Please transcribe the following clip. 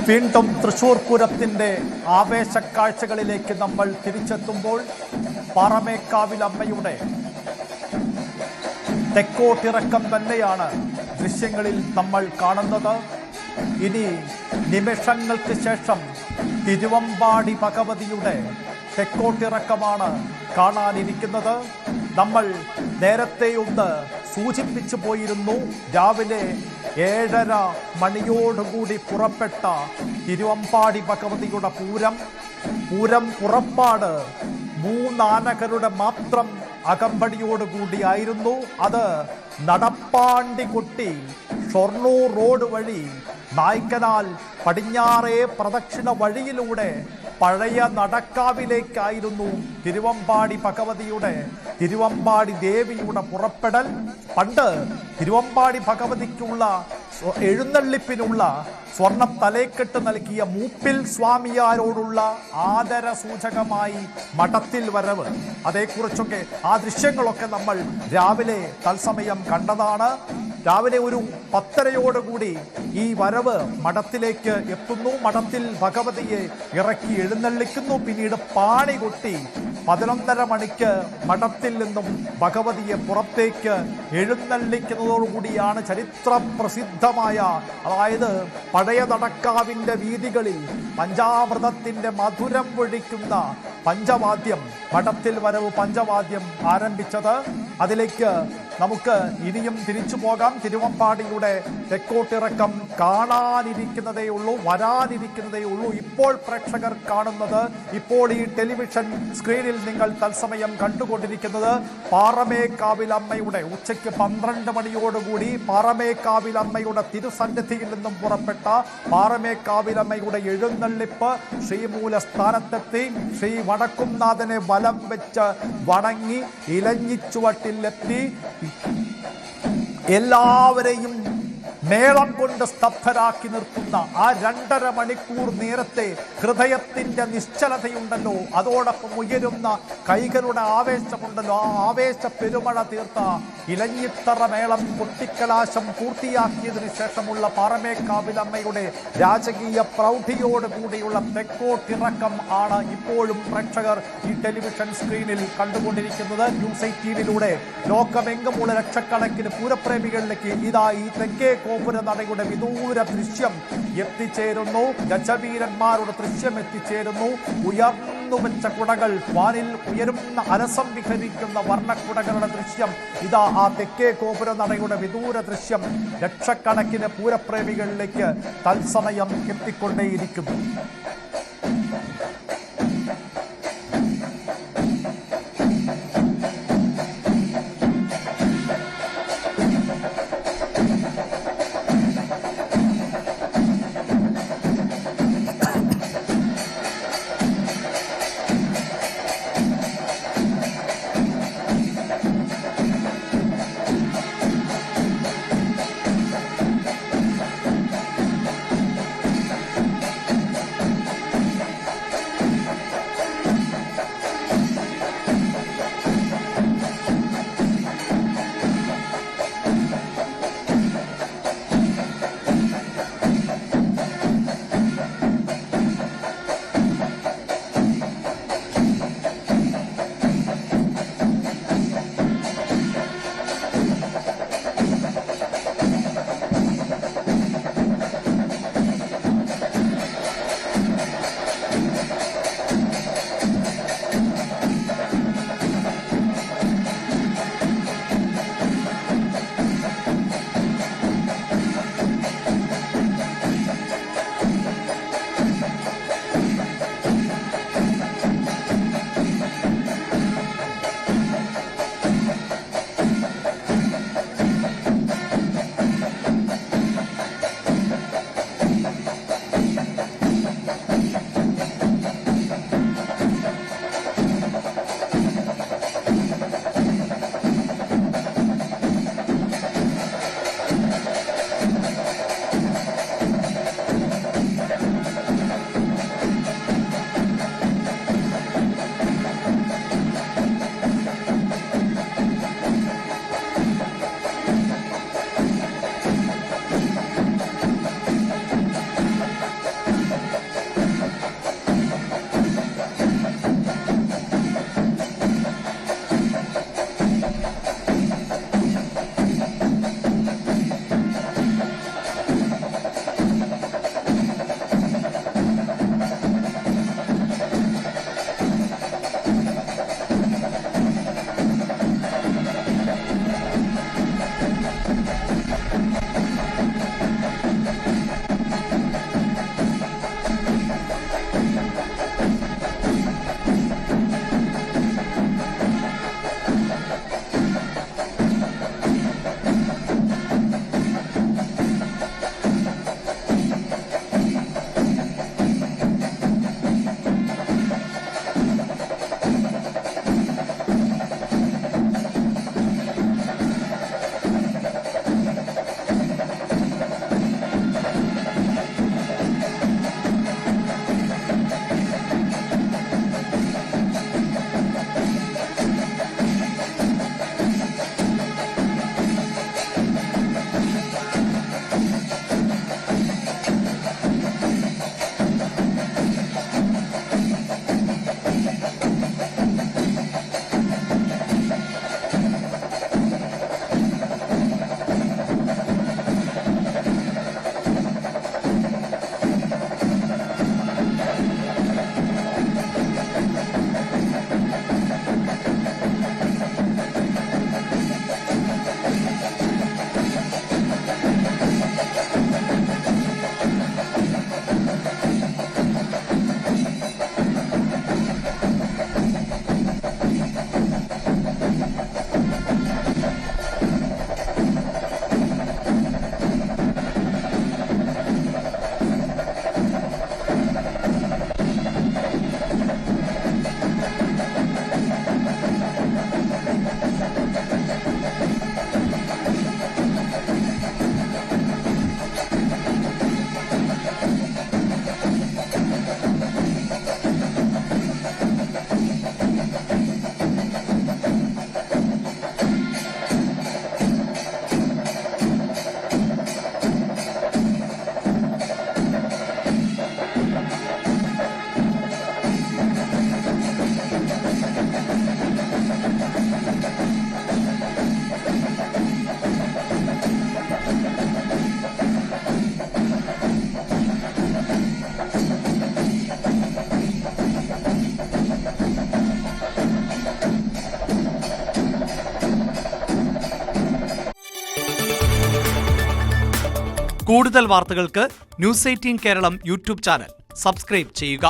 വീണ്ടും തൃശ്ശൂർ പൂരത്തിൻ്റെ ആവേശക്കാഴ്ചകളിലേക്ക് നമ്മൾ തിരിച്ചെത്തുമ്പോൾ പാറമേക്കാവിൽ അമ്മയുടെ തെക്കോട്ടിറക്കം തന്നെയാണ് ദൃശ്യങ്ങളിൽ നമ്മൾ കാണുന്നത്. ഇനി നിമിഷങ്ങൾക്ക് ശേഷം തിരുവമ്പാടി ഭഗവതിയുടെ തെക്കോട്ടിറക്കമാണ് കാണാനിരിക്കുന്നത്. നമ്മൾ നേരത്തെയൊന്ന് സൂചിപ്പിച്ചു പോയിരുന്നു. രാവിലെ 7:30 മണിയോടുകൂടി പുറപ്പെട്ട തിരുവമ്പാടി ഭഗവതിയുടെ പൂരം പുറപ്പാട് 3 ആനകളുടെ മാത്രം അകമ്പടിയോടുകൂടിയായിരുന്നു. അത് നടപ്പാണ്ടി കൊട്ടി ഷൊർണൂർ റോഡ് വഴി നായ്ക്കനാൽ പടിഞ്ഞാറേ പ്രദക്ഷിണ വഴിയിലൂടെ പഴയ നടക്കാവിലേക്കായിരുന്നു തിരുവമ്പാടി ഭഗവതിയുടെ തിരുവമ്പാടി ദേവിയുടെ പുറപ്പെടൽ. പണ്ട് തിരുവമ്പാടി ഭഗവതിക്കുള്ള എഴുന്നള്ളിപ്പിനുള്ള സ്വർണ്ണ തലേക്കെട്ട് നൽകിയ മൂപ്പിൽ സ്വാമിയാരോടുള്ള ആദര സൂചകമായി മഠത്തിൽ വരവ്, അതേക്കുറിച്ചൊക്കെ ആ ദൃശ്യങ്ങളൊക്കെ നമ്മൾ രാവിലെ തത്സമയം കണ്ടതാണ്. രാവിലെ ഒരു 10:30 ഈ വരവ് മഠത്തിലേക്ക് എത്തുന്നു. മഠത്തിൽ ഭഗവതിയെ ഇറക്കി എഴുന്നള്ളിക്കുന്നു. പിന്നീട് പാണി കൊട്ടി 11:30 മണിക്ക് മഠത്തിൽ നിന്നും ഭഗവതിയെ പുറത്തേക്ക് എഴുന്നള്ളിക്കുന്നതോടുകൂടിയാണ് ചരിത്ര പ്രസിദ്ധമായ, അതായത് പഴയ നടക്കാവിൻ്റെ വീതികളിൽ പഞ്ചാമൃതത്തിൻ്റെ മധുരം പൊഴിക്കുന്ന പഞ്ചവാദ്യം, മഠത്തിൽ വരവ് പഞ്ചവാദ്യം ആരംഭിച്ചത്. അതിലേക്ക് നമുക്ക് ഇനിയും തിരിച്ചു പോകാം. തിരുവമ്പാടിയുടെ തെക്കോട്ടിറക്കം കാണാനിരിക്കുന്നതേ ഉള്ളൂ, വരാനിരിക്കുന്നതേ ഉള്ളൂ. ഇപ്പോൾ പ്രേക്ഷകർ കാണുന്നത്, ഇപ്പോൾ ഈ ടെലിവിഷൻ സ്ക്രീനിൽ നിങ്ങൾ തത്സമയം കണ്ടുകൊണ്ടിരിക്കുന്നത് പാറമേക്കാവിൽ അമ്മയുടെ ഉച്ചയ്ക്ക് 12 മണിയോടുകൂടി പാറമേക്കാവിൽ അമ്മയുടെ തിരുസന്നിധിയിൽ നിന്നും പുറപ്പെട്ട പാറമേക്കാവിൽ അമ്മയുടെ എഴുന്നള്ളിപ്പ് ശ്രീമൂല സ്ഥാനത്തെത്തി. ശ്രീ വടക്കുംനാഥനെ വലം വെച്ച് വണങ്ങി ഇലഞ്ഞിച്ചുവട്ടിലെത്തി എല്ലാവരെയും മേളം കൊണ്ട് സ്തബ്ധരാക്കി നിർത്തുന്ന ആ 2.5 മണിക്കൂർ നേരത്തെ ഹൃദയത്തിൻ്റെ നിശ്ചലതയുണ്ടല്ലോ, അതോടൊപ്പം ഉയരുന്ന കൈകളുടെ ആവേശമുണ്ടല്ലോ, ആ ആവേശ പെരുമഴ തീർത്ത ഇലഞ്ഞിത്തറ മേളം കൊട്ടിക്കലാശം പൂർത്തിയാക്കിയതിനു ശേഷമുള്ള പാറമേക്കാവിൽ അമ്മയുടെ രാജകീയ പ്രൗഢിയോട് കൂടിയുള്ള തെക്കോട്ടിറക്കം ആണ് ഇപ്പോഴും പ്രേക്ഷകർ ഈ ടെലിവിഷൻ സ്ക്രീനിൽ കണ്ടുകൊണ്ടിരിക്കുന്നത്. ന്യൂസ് 18-ലൂടെ ലോകമെങ്ങുമുള്ള ലക്ഷക്കണക്കിന് പൂരപ്രേമികളിലേക്ക് ഇതാ ഈ തെക്കേ ഗോപുര നടയുടെ വിദൂര ദൃശ്യം എത്തിച്ചേരുന്നു. ഗജവീരന്മാരുടെ ദൃശ്യം എത്തിച്ചേരുന്നു. ഉയർന്നു വെച്ച കുടകൾ, വാനിൽ ഉയരുന്ന അലസം വിഹരിക്കുന്ന വർണ്ണക്കുടകളുടെ ദൃശ്യം, ഇതാ ആ തെക്കേ ഗോപുര നടയുടെ വിദൂര ദൃശ്യം ലക്ഷക്കണക്കിന് പൂരപ്രേമികളിലേക്ക് തത്സമയം എത്തിക്കൊണ്ടേയിരിക്കുന്നു. കൂടുതൽ വാർത്തകൾക്ക് news 18 Keralam YouTube channel subscribe ചെയ്യുക.